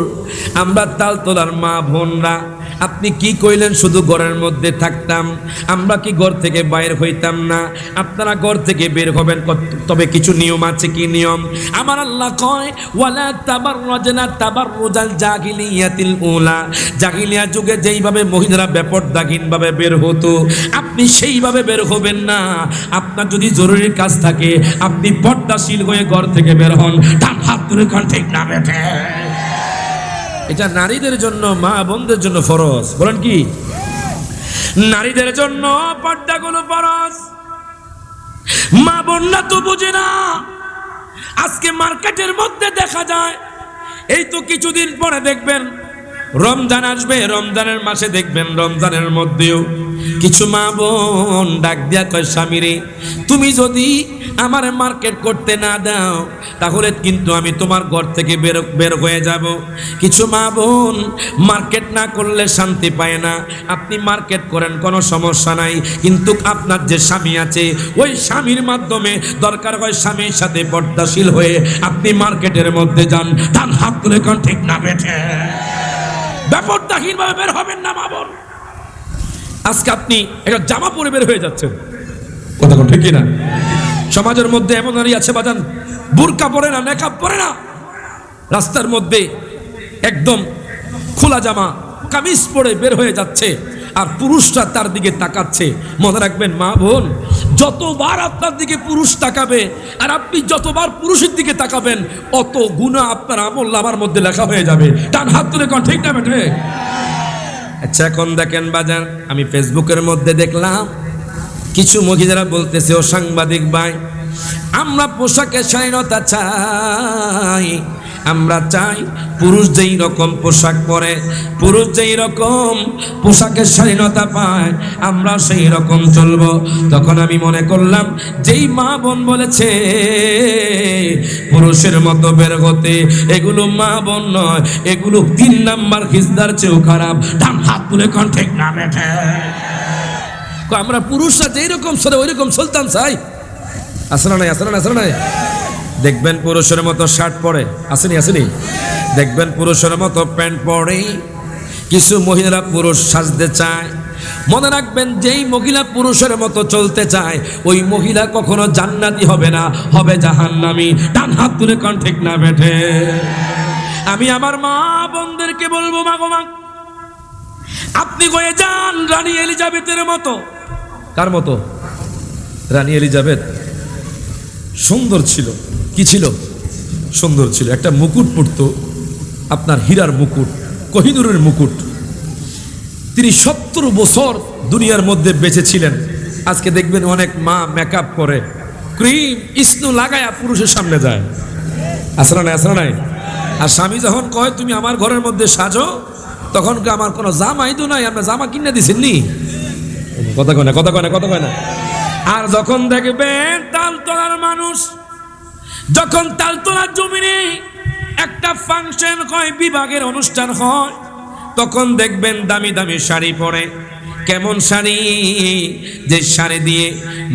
আমরা তালতলার মা বোনরা, আপনি কি কইলেন শুধু ঘরের মধ্যে থাকতাম, আমরা কি ঘর থেকে বাইর হইতাম না? আপনারা ঘর থেকে বের হবেন, তবে কিছু নিয়ম আছে। কি নিয়ম? আমার আল্লাহ কয় ওয়ালা তাবাররাজনা তাবাররুজাল জাহিলিয়াতিল উলা। জাহিলিয়া যুগে যেইভাবে মহিলারা বেপরদাহীন ভাবে বের হতো, আপনি সেইভাবে বের হবেন না। আপনার যদি জরুরি কাজ থাকে আপনি পর্দাশীল হয়ে ঘর থেকে বের হন। ডান হাত তুলে কোন ঠিক না বেঠে। এটা নারীদের জন্য, মা বোনদের জন্য ফরজ। বলেন কি? নারীদের জন্য পর্দাগুলো ফরজ। মা বোনরা তো বুঝে না। আজকে মার্কেটের মধ্যে দেখা যায়, এই তো কিছুদিন পরে দেখবেন রমজান আসবে, রমজানের মাসে দেখবেন রমজানের মধ্যেও কিছু মা বোন ডাক দিয়া কয় স্বামীরে তুমি যদি আমার মার্কেট করতে না দাও তাহলে কিন্তু আমি তোমার ঘর থেকে বের হয়ে যাব। কিছু মা বোন মার্কেট না করলে শান্তি পায় না। আপনি মার্কেট করেন কোনো সমস্যা নাই, কিন্তু আপনার যে স্বামী আছে ওই স্বামীর মাধ্যমে দরকার হয় স্বামীর সাথে পর্দাশীল হয়ে আপনি মার্কেটের মধ্যে যান। ডান হাত তুলে কোন ঠিক না বেঠে। বেপরদাহীন ভাবে বের হবেন না মা বোন। আজকে আপনি একটা জামা পরে বের হয়ে যাচ্ছেন, কথা ঠিক কিনা? সমাজের মধ্যে এমন নারী আছে বাজান বুরকা পরে না, নেকাব পরে না, রাস্তার মধ্যে একদম খোলা জামা কামিজ পরে বের হয়ে যাচ্ছে, আর পুরুষরা তার দিকে তাকাচ্ছে। মনে রাখবেন মা বোন, যতবার আপনার দিকে পুরুষ তাকাবে আর আপনি যতবার পুরুষের দিকে তাকাবেন অত গুনাহ আপনার আমলনামার মধ্যে লেখা হয়ে যাবে। টান হাত তুলে কোন ঠিক না বেঠে? আচ্ছা এখন দেখেন বাজান, আমি ফেসবুকের মধ্যে দেখলাম কিছু মহিলারা বলতেছে, ও সাংবাদিক ভাই, আমরা পোশাকের স্বাধীনতা চাই, আমরা চাই পুরুষ যেই রকম পোশাক পরে, পুরুষ যেই রকম পোশাকের স্বাধীনতা পায় আমরা সেই রকম চলবো। তখন আমি মনে করলাম, যেই মা বোন বলেছে পুরুষের মতো বের হতে, এগুলো মা বোন নয়, এগুলো 3 নাম্বার খিজদার চেয়েও খারাপ। ডান হাত তুলে কোন ঠিক না বেঠে? আমরা পুরুষরা যেই রকম চলে ওই রকম চলতাম চাই। আসলে নাই, আসলে না, আসলে নাই। দেখবেন পুরুষের মতো শার্ট পরে, আসেনি আসেনি, দেখবেন পুরুষের মতো প্যান্ট পরে। কিছু মহিলারা পুরুষ সাজতে চায়। মনে রাখবেন, যেই মহিলা পুরুষের মতো চলতে চায় ওই মহিলা কখনো জান্নাতি হবে না, হবে জাহান্নামী। ডান হাত তুলে কোন ঠিক না বেঠে? আমি আমার মা বোনদেরকে বলবো, মা গো মা, আপনি হয়ে যান রানী এলিজাবেথের মতো। কার মতো? রানী এলিজাবেথ সুন্দর ছিল। কি ছিল? সুন্দর ছিল। একটা মুকুট পরতো, আপনার হীরার মুকুট, কোহিনূরের মুকুট। তিনি 70 বছর দুনিয়ার মধ্যে বেঁচে ছিলেন। আজকে দেখবেন অনেক মা মেকআপ করে, ক্রিম স্নো লাগায়া পুরুষের সামনে যায়। আসলে নাই, আসলে নাই। আর স্বামী যখন কয় তুমি আমার ঘরের মধ্যে সাজো, তখন আমার কোনো জামাই তো নাই, আমরা জামা কিনে দিছেন নি? কথা কয় না, কথা কয় না, কথা কয় না। আর যখন দেখবেন তালতলার মানুষ, যখন তালতলার জমিনে একটা ফাংশন হয়, বিভাগের অনুষ্ঠান হয়, তখন দেখবেন দামি দামি শাড়ি পরে। কেমন শাড়ি? যে শাড়ি দিয়ে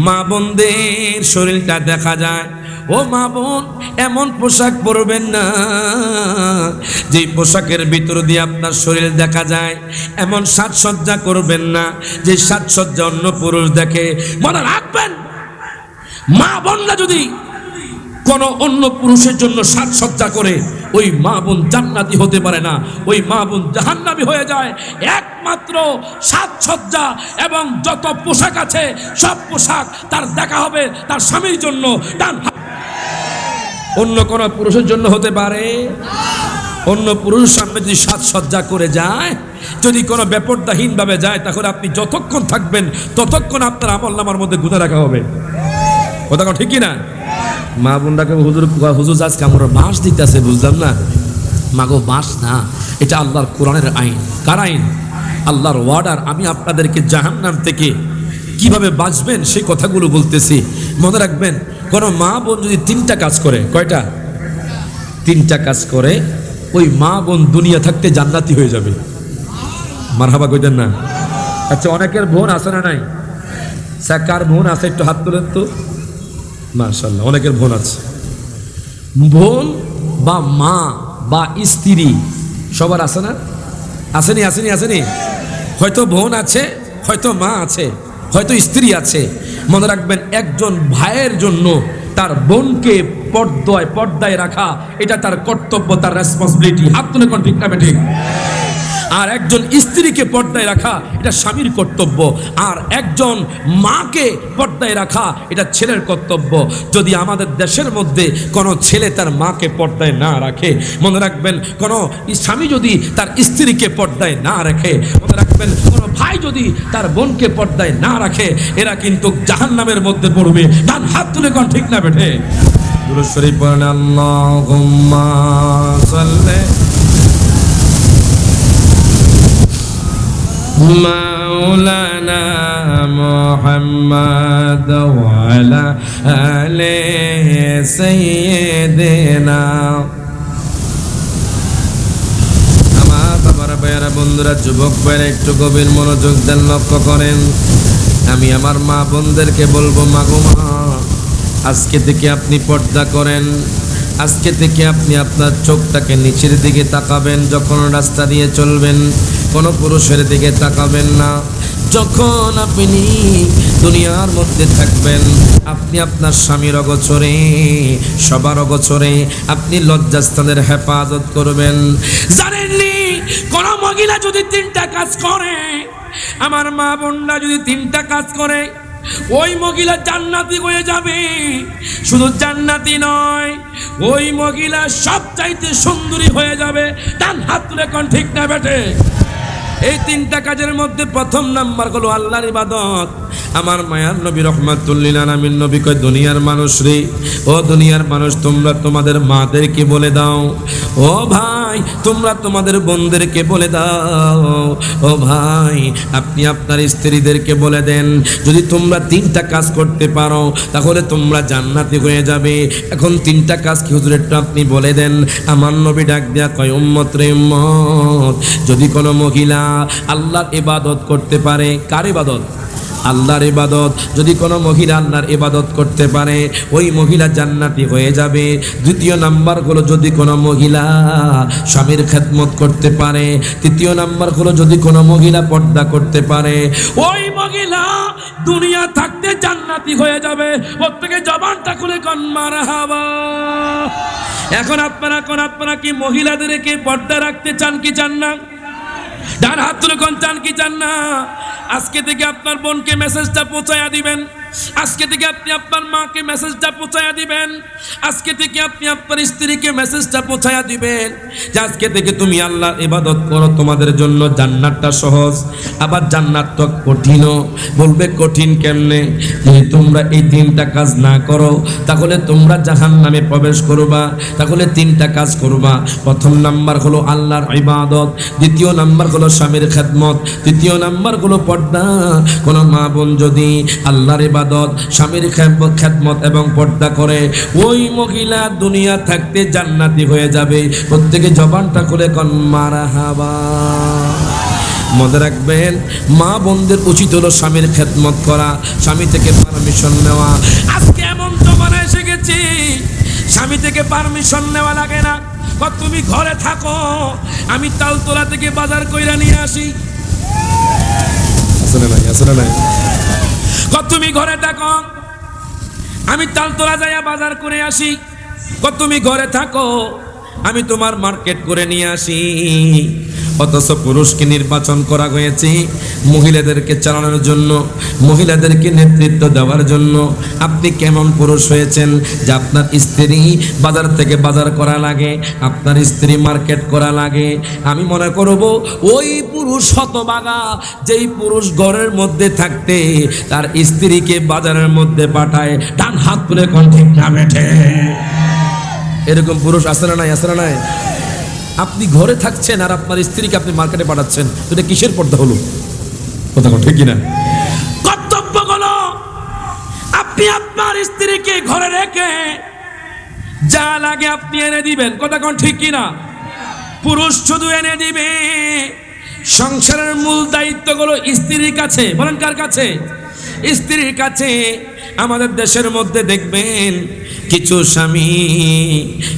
মা বোনদের শরীরটা দেখা যায়। ও মা বোন, এমন পোশাক পরবেন না যে পোশাকের ভিতর দিয়ে আপনার শরীর দেখা যায়। এমন সাজসজ্জা করবেন না যে সাজসজ্জা অন্য পুরুষ দেখে। মনে রাখবেন, মা বোনরা যদি কোন অন্য পুরুষের জন্য সাজসজ্জা করে, ওই মা বোন জান্নাতি হতে পারে না, ওই মা বোন জাহান্নামী হয়ে যায়। একমাত্র সাজসজ্জা এবং যত পোশাক আছে সব পোশাক তার দেখা হবে তার স্বামীর জন্য, অন্য কোন পুরুষের জন্য হতে পারে? অন্য পুরুষ সামনে যদি সাজসজ্জা করে যায়, যদি কোনো বেপরদাহীন ভাবে যায়, তাহলে আপনি যতক্ষণ থাকবেন ততক্ষণ আপনার আমলনামার মধ্যে গুণা রাখা হবে। কথা ঠিক কি না? মা বোনটাকে হুজুর হুজুর আজকে আমরা বাঁশ দিতেছে, বুঝলাম না। মাগো বাঁশ না, এটা আল্লাহর কোরআনের আইন। কার আইন? আল্লাহর ওয়ার্ডার। আমি আপনাদেরকে জাহান্নাম থেকে কিভাবে বাঁচবেন সেই কথাগুলো বলতেছি। মনে রাখবেন, কোনো মা বোন যদি 3টা কাজ করে, কয়টা? 3টা কাজ করে, ওই মা বোন দুনিয়া থাকতে জান্নাতি হয়ে যাবে। মারহাবা কইতেন না? আচ্ছা, অনেকের বোন আছে না নাই? কার বোন আছে একটু হাত তোলেন তো। মাশাআল্লাহ, অনেকের বোন আছে। বোন বা মা বা স্ত্রী সবার আছে না? আসেনি, আসেনি, আসেনি। হয়তো বোন আছে, হয়তো মা আছে, হয়তো স্ত্রী আছে। মনে রাখবেন, একজন ভাইয়ের জন্য তার বোনকে পর্দায় রাখা এটা তার কর্তব্য, তার রেসপন্সিবিলিটি। হাত তুলে কোন ঠিক না ঠিক? আর একজন স্ত্রীকে পর্দায় রাখা এটা স্বামীর কর্তব্য, আর একজন মাকে পর্দায় রাখা এটা ছেলের কর্তব্য। যদি আমাদের দেশের মধ্যে কোনো ছেলে তার মাকে পর্দায় না রাখে, মনে রাখবেন, কোনো স্বামী যদি তার স্ত্রীকে পর্দায় না রাখে, মনে রাখবেন, কোনো ভাই যদি তার বোনকে পর্দায় না রাখে, এরা কিন্তু জাহান্নামের মধ্যে পড়বে। ডান হাত তুলে কোন ঠিক না বেঠে? দুরূদ শরীফ পড়েন, আল্লাহুম্মা সাল্লি মাওলানা মুহাম্মদ ওয়া আলা আলি সাইয়্যিদিনা। আমার বাবার ভাইয়েরা, বন্ধুরা, যুবক ভাইয়েরা, একটু গভীর মনোযোগ দেন, লক্ষ্য করেন। আমি আমার মা বোনদেরকে বলবো, মা গো মা, আজকে থেকে আপনি পর্দা করেন। আজকে থেকে আপনি আপনার চোখটাকে নিচের দিকে তাকাবেন। যখন রাস্তা দিয়ে চলবেন, কোনো পুরুষের দিকে তাকাবেন না। যখন আপনি দুনিয়ার মধ্যে থাকবেন, আপনি আপনার স্বামীর অগোচরে, সবার অগোচরে আপনি লজ্জাস্থানের হেফাজত করবেন। জানেননি, কোন মহিলা যদি 3টা কাজ করে, আমার মা বোনরা যদি 3টা কাজ করে, ওই মহিলা জান্নাতি হয়ে যাবে। শুধু জান্নাতি নয়, ওই মহিলা সবচাইতে সুন্দরী হয়ে যাবে। ডান হাত তুলে কোন ঠিক না বেটে? এই তিনটা কাজের মধ্যে প্রথম নাম্বার হলো আল্লাহর ইবাদত। আমার মায়ার নবী রহমাতুল্লিল আলামিন নবী কয়, দুনিয়ার মানুষ রে, ও দুনিয়ার মানুষ, তোমরা তোমাদের মাদেরকে বলে দাও, ও ভাই তোমরা তোমাদের বোনদেরকে বলে দাও, ও ভাই আপনি আপনার স্ত্রীদেরকে বলে দেন, যদি তোমরা তিনটা কাজ করতে পারো তাহলে তোমরা জান্নাতি হয়ে যাবে। এখন তিনটা কাজ কি হুজুর একটু আপনি বলে দেন। আমার নবী ডাক দেয়া কয়, উম্মত রে উম্মত, যদি কোনো মহিলা আল্লাহর ইবাদত করতে পারে, কার ইবাদত? আল্লাহর ইবাদত। যদি কোনো মহিলা আল্লাহর ইবাদত করতে পারে, ওই মহিলা জান্নাতি হয়ে যাবে। দ্বিতীয় নাম্বার হলো যদি কোনো মহিলা স্বামীর খেদমত করতে পারে। তৃতীয় নাম্বার হলো যদি কোনো মহিলা পর্দা করতে পারে, ওই মহিলা দুনিয়া থাকতে জান্নাতি হয়ে যাবে। প্রত্যেকে জবানটা খুলে কোন মারহাবা। এখন আপনারা কি মহিলাদেরকে পর্দা রাখতে চান কি চান না? ডান হাত তুলে কোন চান কি চান না? আজকে থেকে আপনার বোনকে মেসেজটা পৌঁছায়া দিবেন, আজকে থেকে আপনি আপনার মাকে মেসেজটা পৌঁছায়া দিবেন, আজকে থেকে আপনি আপনার স্ত্রীকে মেসেজটা পৌঁছায়া দিবেন যে আজকে থেকে তুমি আল্লাহর ইবাদত করো, তোমাদের জন্য জান্নাতটা সহজ। আবার জান্নাত তো কঠিনও। বলবে কঠিন কেমনে? যদি তোমরা এই তিনটা কাজ না করো তাহলে তোমরা জাহান্নামে প্রবেশ করবা। তাহলে তিনটা কাজ করবা। প্রথম নাম্বার হলো আল্লাহর ইবাদত, দ্বিতীয় নাম্বার হলো স্বামীর খেদমত, তৃতীয় নাম্বার হলো পর্দা। কোন মা বোন যদি আল্লাহর ইবাদত, স্বামীর খেদমত এবং পর্দা করে, ওই মহিলা দুনিয়া থাকতে জান্নাতি হয়ে যাবে। প্রত্যেকে জবানটা খুলে কোন মারহাবা। মনে রাখবেন, মা বোনদের উচিত হলো স্বামীর খেদমত করা, স্বামী থেকে পারমিশন নেওয়া। আজকে এমন জমানা এসে গেছে, স্বামী থেকে পারমিশন নেওয়া লাগে না। তুমি ঘরে থাকো, আমি তালতলা থেকে বাজার কইরা নিয়ে আসি। আসলে নাই তুমি ঘরে থাকো, আমি তালতলা যাইয়া বাজার করে আসি। তুমি ঘরে থাকো, আমি তোমার মার্কেট করে নিয়ে আসি। অথচ পুরুষকে নির্বাচন করা হয়েছে মহিলাদেরকে চালানোর জন্য, মহিলাদেরকে নেতৃত্ব দেওয়ার জন্য। আপনি কেমন পুরুষ হয়েছেন যে আপনার স্ত্রী বাজার থেকে বাজার করা লাগে, আপনার স্ত্রী মার্কেট করা লাগে? আমি মনে করব ওই পুরুষ হতভাগা যেই পুরুষ ঘরের মধ্যে থাকতে তার স্ত্রীকে বাজারের মধ্যে পাঠায়। ডান হাত তুলে কোন ঠিক না বেঠে? এরকম পুরুষ আছে না নাই? আছে না নাই? আপনি ঘরে থাকছেন আর আপনার স্ত্রীকে আপনি মার্কেটে পাঠাচ্ছেন, এটা কিসের পর্দা হলো? কথা ঠিক কিনা? কর্তব্য হলো আপনি আপনার স্ত্রীকে ঘরে রেখে যা লাগে আপনি এনে দিবেন। কথা কোন ঠিক কিনা? পুরুষ শুধু এনে দিবে। সংসারের মূল দায়িত্ব হলো স্ত্রীর কাছে। বলেন কার কাছে? স্ত্রীর কাছে। আমাদের দেশের মধ্যে দেখবেন কিছু স্বামী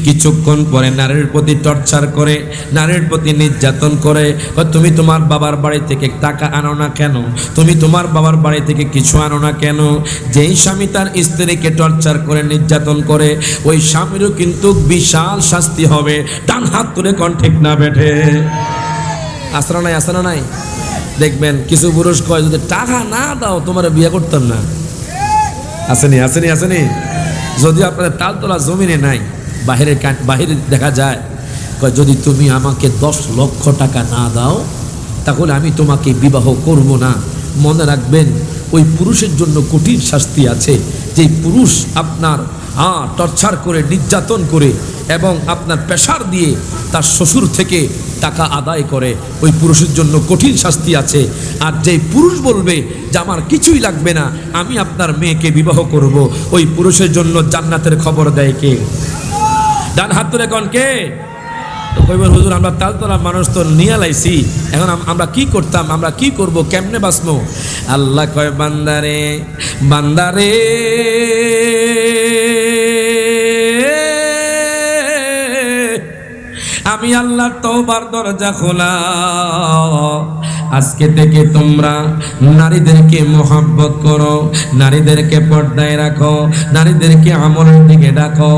কিছুক্ষণ পরে নারীর প্রতি টর্চার করে, নারীর প্রতি নির্যাতন করে। তুমি তোমার বাবার বাড়ি থেকে টাকা আনো না কেন? তুমি তোমার বাবার বাড়ি থেকে কিছু আনো না কেন? যেই স্বামী তার স্ত্রীকে টর্চার করে, নির্যাতন করে, ওই স্বামীরও কিন্তু বিশাল শাস্তি হবে। ডান হাত তুলে কোন ঠিক না বেঠে? আসরা নাই? আসরা নাই? দেখবেন কিছু পুরুষ কয়, যদি টাকা না দাও তোমার বিয়ে করতাম না। আসেনি? আসেনি? আসেনি? যদি আপনাদের তালতলা জমিনে নাই, বাহিরে দেখা যায়, যদি তুমি আমাকে 10 লক্ষ টাকা না দাও তাহলে আমি তোমাকে বিবাহ করব না। মনে রাখবেন, ওই পুরুষের জন্য কঠিন শাস্তি আছে। যেই পুরুষ আপনার টর্চার করে, নির্যাতন করে এবং আপনার প্রেসার দিয়ে তার শ্বশুর থেকে টাকা আদায় করে, ওই পুরুষের জন্য কঠিন শাস্তি আছে। আর যেই পুরুষ বলবে যে আমার কিছুই লাগবে না, আমি আপনার মেয়েকে বিবাহ করব, ওই পুরুষের জন্য জান্নাতের খবর দেয় কে? ডান হাত তুলে কোন কে? কইবেন হুজুর আমরা তালতলা মানুষ তো নিয়ে লাইছি, এখন আমরা কি করতাম, আমরা কি করব, কেমনে বাঁচবো? আল্লাহ কয়, বান্দারে বান্দারে আমি আল্লাহ তওবার দরজা খোলা। আজকে থেকে তোমরা নারীদেরকে মহব্বত করো, নারীদেরকে পর্দায় রাখো, নারীদেরকে আমলের দিকে ডাকো।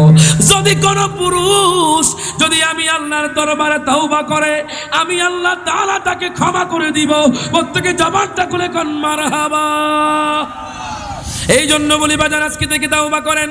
যদি কোনো পুরুষ যদি আমি আল্লাহর দরবারে তওবা করে, আমি আল্লাহ তাআলা তাকে ক্ষমা করে দিব। প্রত্যেকে জবানটা খুলে কোন মারহাবা। এই জন্য বলি বাজান, আজকে থেকে তাওবা করেন।